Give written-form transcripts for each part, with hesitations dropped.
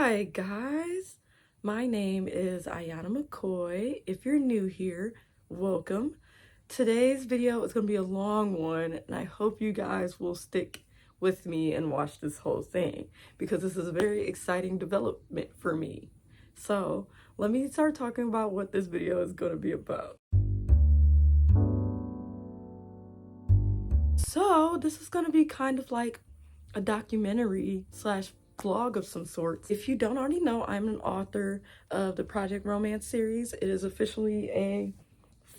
Hi guys, my name is Ayana McCoy. If you're new here, welcome. Today's video is going to be a long one, and I hope you guys will stick with me and watch this whole thing because this is a very exciting development for me. So let me start talking about what this video is going to be about. So this is going to be kind of like a documentary slash vlog of some sorts. If you don't already know, I'm an author of the Project Romance series. It is officially a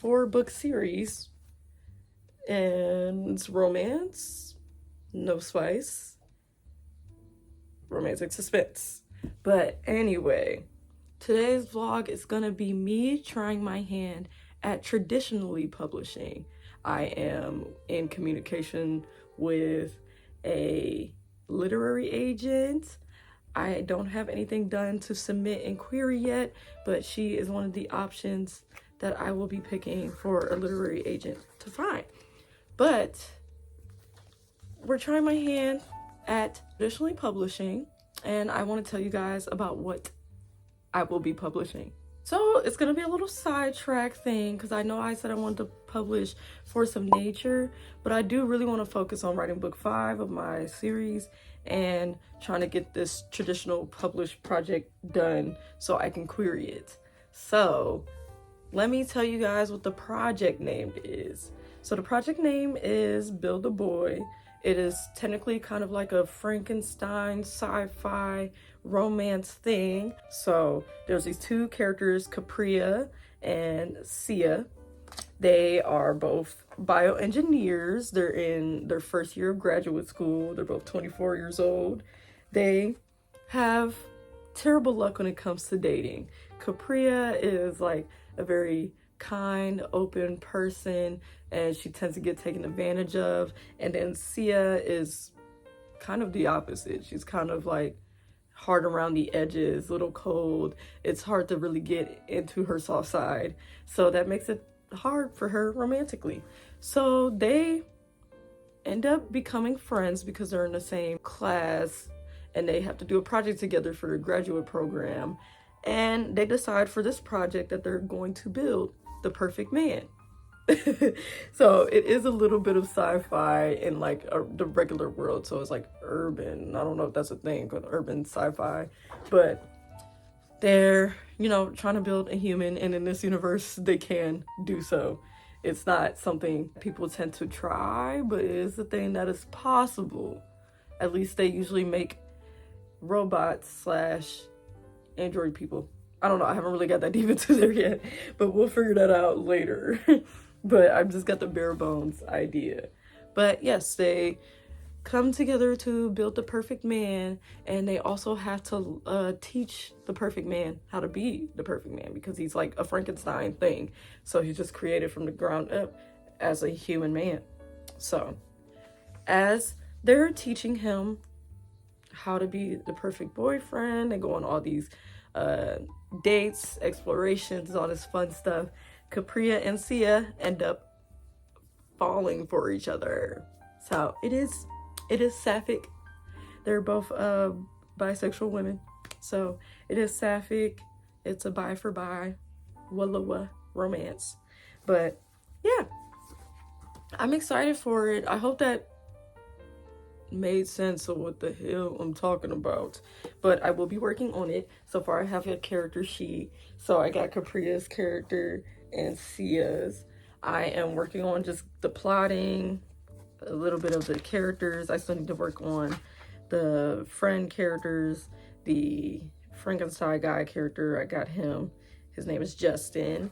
4-book series, and it's romance, no spice, romantic suspense. But anyway, today's vlog is gonna be me trying my hand at traditionally publishing. I am in communication with a literary agent. I don't have anything done to submit and query yet, but she is one of the options that I will be picking for a literary agent to find. But we're trying my hand at traditionally publishing, and I want to tell you guys about what I will be publishing. So it's gonna be a little sidetrack thing because I know I said I wanted to publish Force of Nature, but I do really want to focus on writing book 5 of my series and trying to get this traditional published project done so I can query it. So let me tell you guys what the project name is. So the project name is Build a Boy. It is technically kind of like a Frankenstein sci-fi romance thing. So there's these 2 characters, Capria and Sia. They are both bioengineers. They're in their first year of graduate school. They're both 24 years old. They have terrible luck when it comes to dating. Capria is like a very kind, open person, and she tends to get taken advantage of. And then Sia is kind of the opposite. She's kind of like hard around the edges, a little cold. It's hard to really get into her soft side. So that makes it hard for her romantically. So they end up becoming friends because they're in the same class and they have to do a project together for their graduate program. And they decide for this project that they're going to build the perfect man. So it is a little bit of sci-fi in like the regular world. So it's like urban. I don't know if that's a thing, but urban sci-fi. But they're, trying to build a human, and in this universe, they can do so. It's not something people tend to try, but it is a thing that is possible. At least they usually make robots slash android people. I don't know, I haven't really got that deep into there yet, but we'll figure that out later. But I've just got the bare bones idea. But yes, they come together to build the perfect man, and they also have to teach the perfect man how to be the perfect man because he's like a Frankenstein thing. So he's just created from the ground up as a human man. So as they're teaching him how to be the perfect boyfriend and go on all these dates, explorations, all this fun stuff, Capria and Sia end up falling for each other. So it is sapphic. They're both bisexual women, so it is sapphic. It's a bi for bi Walla romance. But yeah, I'm excited for it. I hope that made sense of what the hell I'm talking about, but I will be working on it. So far I have a character sheet, so I got Capria's character and Sia's. I am working on just the plotting, a little bit of the characters. I still need to work on the friend characters. The Frankenstein guy character, I got him, his name is Justin,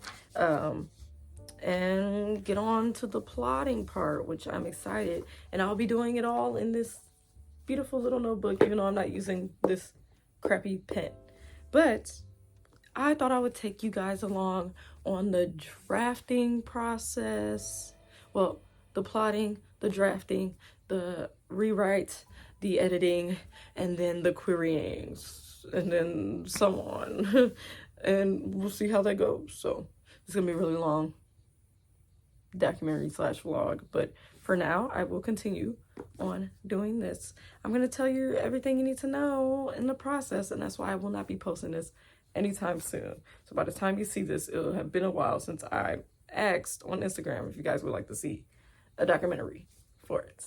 and get on to the plotting part, which I'm excited. And I'll be doing it all in this beautiful little notebook, even though I'm not using this crappy pen. But I thought I would take you guys along on the drafting process. Well, the plotting, the drafting, the rewrite, the editing, and then the querying, and then so on. And we'll see how that goes. So it's gonna be really long documentary slash vlog, but for now I will continue on doing this. I'm going to tell you everything you need to know in the process, and that's why I will not be posting this anytime soon. So by the time you see this, it'll have been a while since I asked on Instagram if you guys would like to see a documentary for it.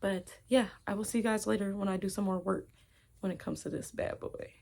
But yeah, I will see you guys later when I do some more work when it comes to this bad boy.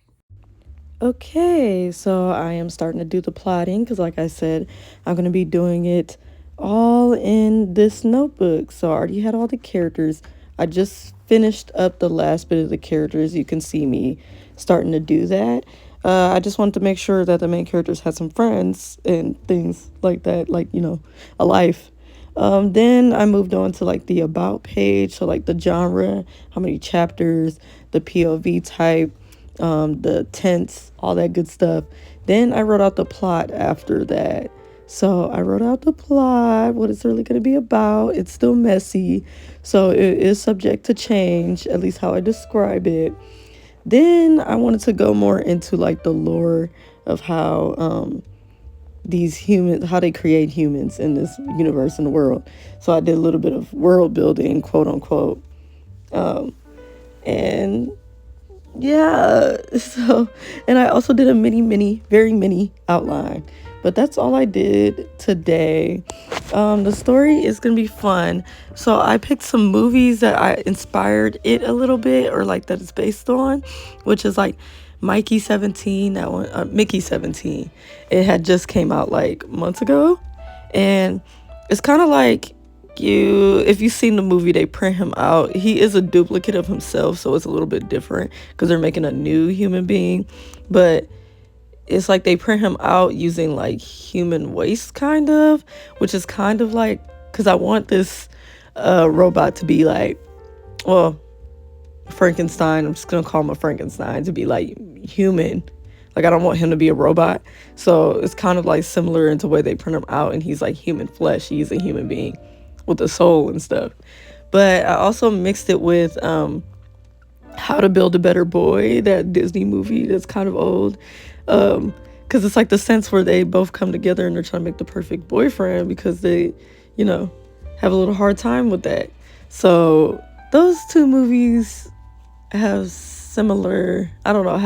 Okay, so I am starting to do the plotting because, like I said, I'm going to be doing it all in this notebook. So I already had all the characters. I just finished up the last bit of the characters. You can see me starting to do that. I just wanted to make sure that the main characters had some friends and things like that, like, you know, a life. Then I moved on to like the about page, so like the genre, how many chapters, the POV type, the tense, all that good stuff. Then I wrote out the plot after that. So I wrote out the plot, what it's really going to be about. It's still messy, so it is subject to change, at least how I describe it. Then I wanted to go more into like the lore of how these humans, how they create humans in this universe and the world. So I did a little bit of world building, quote unquote. And yeah, so, and I also did a very mini outline, but that's all I did today. The story is gonna be fun. So I picked some movies that I inspired it a little bit, or like that it's based on, which is like Mikey 17, that one, Mickey 17. It had just came out like months ago, and it's kind of like, if you've seen the movie, they print him out. He is a duplicate of himself, so it's a little bit different because they're making a new human being, but it's like they print him out using like human waste, kind of, which is kind of like, because I want this robot to be like, well, Frankenstein, I'm just gonna call him a Frankenstein, to be like human. Like, I don't want him to be a robot, so it's kind of like similar into the way they print him out, and he's like human flesh. He's a human being with a soul and stuff. But I also mixed it with How to Build a Better Boy, that Disney movie that's kind of old, because it's like the sense where they both come together and they're trying to make the perfect boyfriend because they, you know, have a little hard time with that. So those two movies have similar, I don't know,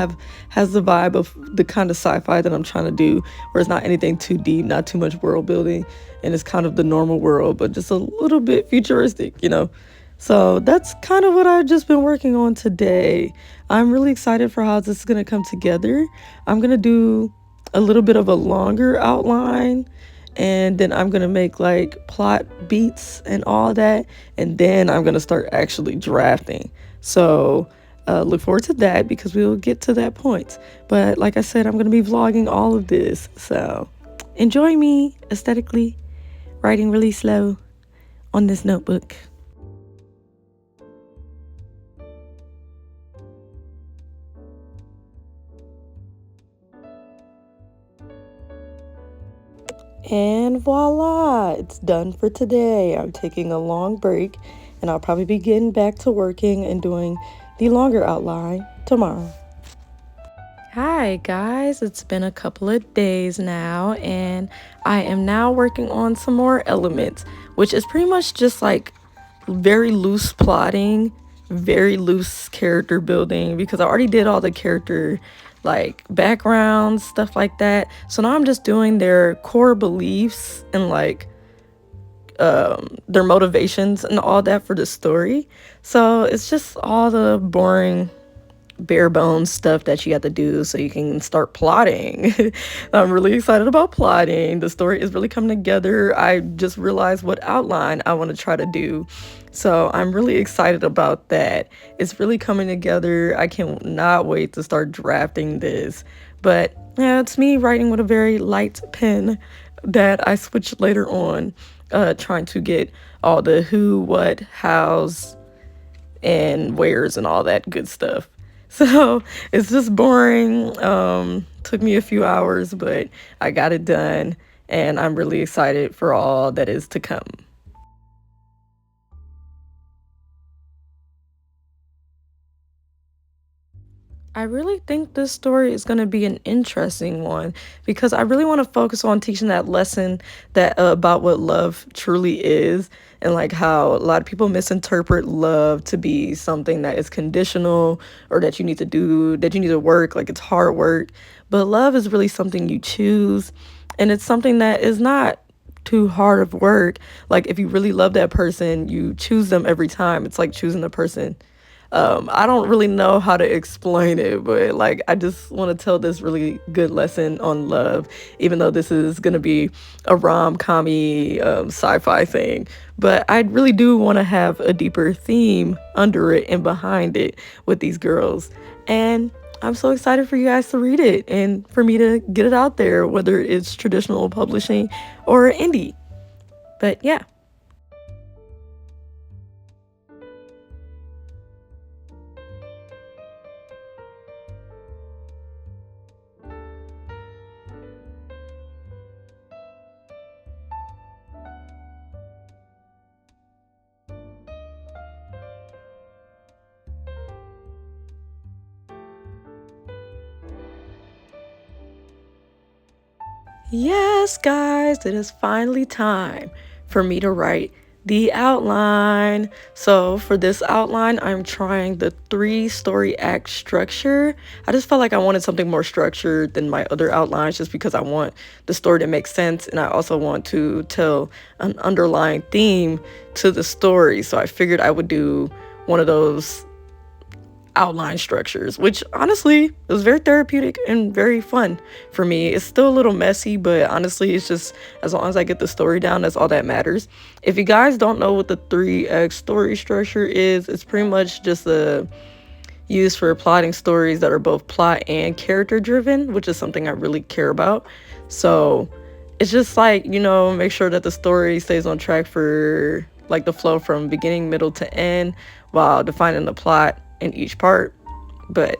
has the vibe of the kind of sci-fi that I'm trying to do, where it's not anything too deep, not too much world building, and it's kind of the normal world, but just a little bit futuristic, you know. So that's kind of what I've just been working on today. I'm really excited for how this is going to come together. I'm going to do a little bit of a longer outline, and then I'm going to make like plot beats and all that, and then I'm going to start actually drafting. So look forward to that, because we will get to that point. But like I said, I'm going to be vlogging all of this, so enjoy me aesthetically writing really slow on this notebook. And voila, it's done for today. I'm taking a long break, and I'll probably be getting back to working and doing the longer outline tomorrow. Hi guys, it's been a couple of days now, and I am now working on some more elements, which is pretty much just like very loose plotting, very loose character building, because I already did all the character like backgrounds, stuff like that. So now I'm just doing their core beliefs and like their motivations and all that for the story. So it's just all the boring bare bones stuff that you have to do so you can start plotting. I'm really excited about plotting. The story is really coming together. I just realized what outline I want to try to do, so I'm really excited about that. It's really coming together. I cannot wait to start drafting this. But yeah, it's me writing with a very light pen that I switched later on, trying to get all the who, what, hows, and where's and all that good stuff. So it's just boring. Took me a few hours, but I got it done, and I'm really excited for all that is to come. I really think this story is going to be an interesting one because I really want to focus on teaching that lesson that about what love truly is and like how a lot of people misinterpret love to be something that is conditional or that you need to do, that you need to work, like it's hard work. But love is really something you choose, and it's something that is not too hard of work. Like if you really love that person, you choose them every time. It's like choosing the person. I don't really know how to explain it, but like I just want to tell this really good lesson on love, even though this is gonna be a rom-commy sci-fi thing. But I really do want to have a deeper theme under it and behind it with these girls. And I'm so excited for you guys to read it and for me to get it out there, whether it's traditional publishing or indie. But yeah. Yes, guys, it is finally time for me to write the outline. So, for this outline, I'm trying the three story act structure. I just felt like I wanted something more structured than my other outlines just because I want the story to make sense and I also want to tell an underlying theme to the story. So, I figured I would do one of those outline structures, which honestly was very therapeutic and very fun for me. It's still a little messy, but honestly, it's just as long as I get the story down, that's all that matters. If you guys don't know what the 3x story structure is, it's pretty much just a used for plotting stories that are both plot and character driven, which is something I really care about. So it's just like, make sure that the story stays on track for like the flow from beginning, middle to end while defining the plot in each part. But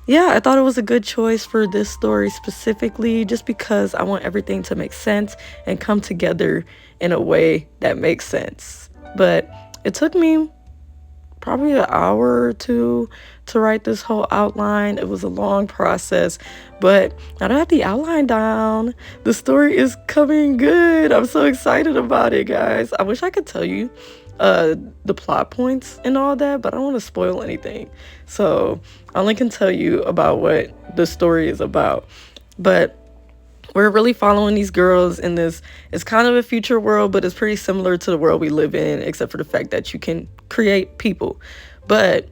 yeah, I thought it was a good choice for this story specifically just because I want everything to make sense and come together in a way that makes sense. But it took me probably an hour or two to write this whole outline. It was a long process, but now that I have the outline down, the story is coming good. I'm so excited about it, guys. I wish I could tell you the plot points and all that, but I don't want to spoil anything. So I only can tell you about what the story is about. But we're really following these girls in this. It's kind of a future world, but it's pretty similar to the world we live in, except for the fact that you can create people. But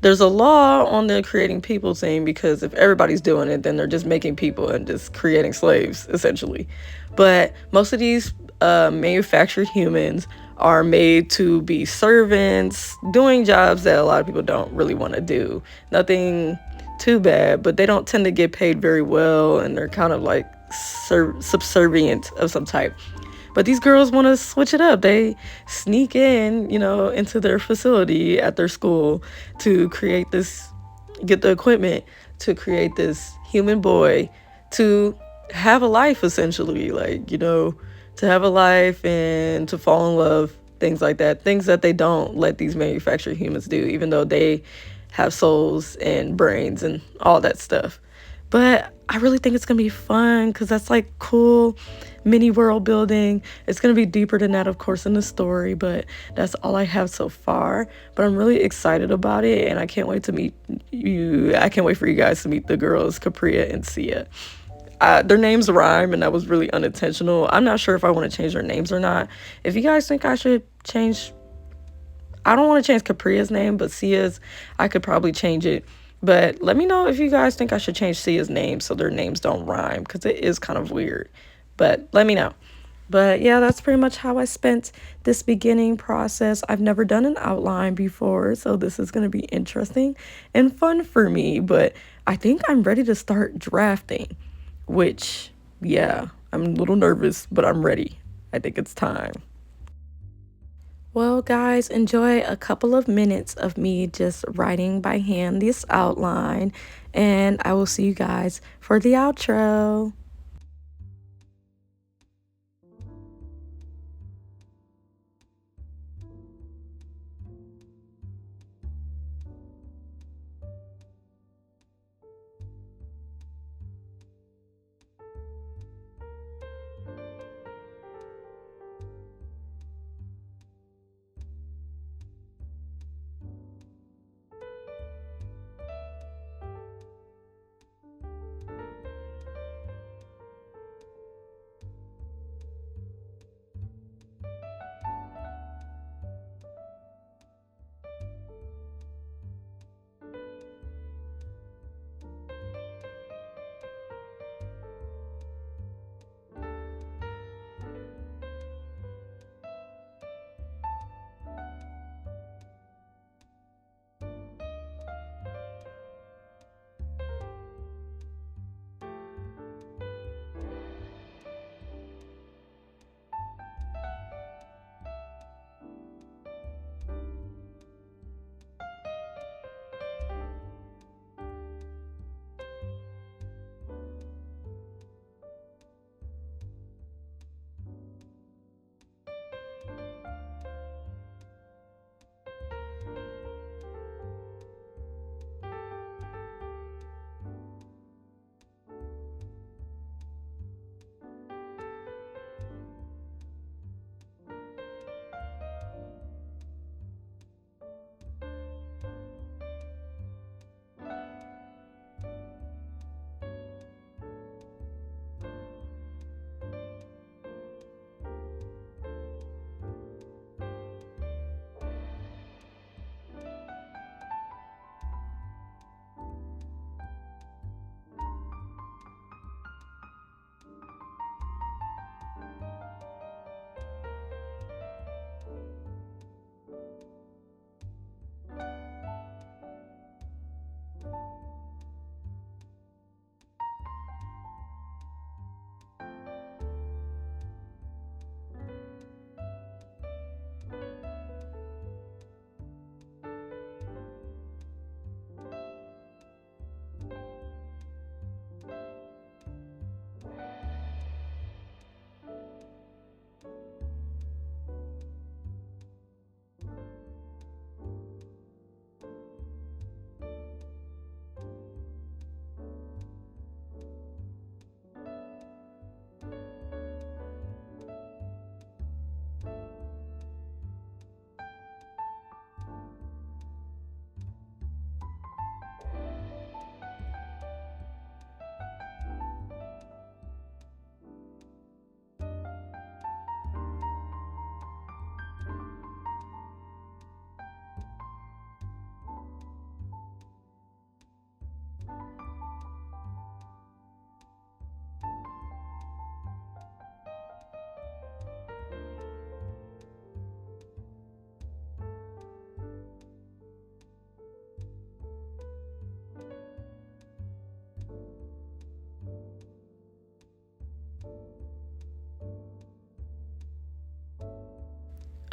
there's a law on the creating people thing because if everybody's doing it, then they're just making people and just creating slaves, essentially. But most of these manufactured humans are made to be servants, doing jobs that a lot of people don't really want to do. Nothing too bad, but they don't tend to get paid very well, and they're kind of like subservient of some type. But these girls want to switch it up. They sneak in, into their facility at their school to create this, get the equipment to create this human boy to have a life, essentially. Like, to have a life and to fall in love, things like that. Things that they don't let these manufactured humans do, even though they have souls and brains and all that stuff. But I really think it's going to be fun because that's like cool mini world building. It's going to be deeper than that, of course, in the story, but that's all I have so far. But I'm really excited about it, and I can't wait to meet you. I can't wait for you guys to meet the girls, Capria and Sia. Their names rhyme, and that was really unintentional. I'm not sure if I want to change their names or not. If you guys think I should change, I don't want to change Capria's name, but Sia's, I could probably change it. But let me know if you guys think I should change Sia's name so their names don't rhyme, because it is kind of weird. But let me know. But yeah, that's pretty much how I spent this beginning process. I've never done an outline before, so this is going to be interesting and fun for me. But I think I'm ready to start drafting, which, yeah, I'm a little nervous, but I'm ready. I think it's time. Well, guys, enjoy a couple of minutes of me just writing by hand this outline, and I will see you guys for the outro.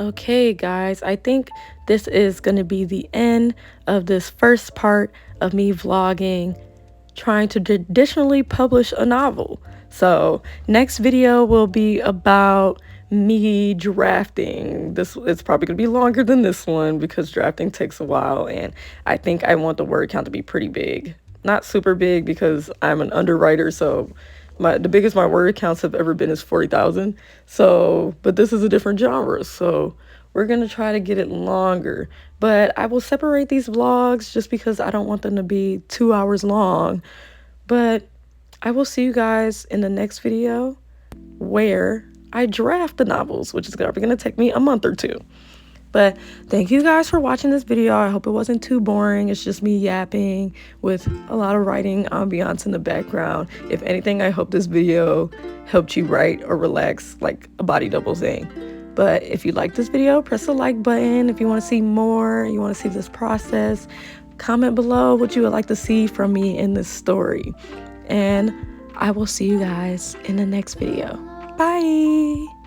Okay, guys, I think this is going to be the end of this first part of me vlogging, trying to traditionally publish a novel. So next video will be about me drafting. This is probably going to be longer than this one because drafting takes a while, and I think I want the word count to be pretty big. Not super big because I'm an underwriter, so the biggest my word counts have ever been is 40,000. So, but this is a different genre, so we're gonna try to get it longer. But I will separate these vlogs just because I don't want them to be 2 hours long. But I will see you guys in the next video where I draft the novels, which is probably gonna take me a month or two. But thank you guys for watching this video. I hope it wasn't too boring. It's just me yapping with a lot of writing ambiance in the background. If anything, I hope this video helped you write or relax like a body double thing. But if you like this video, press the like button. If you want to see more, you want to see this process, comment below what you would like to see from me in this story. And I will see you guys in the next video. Bye!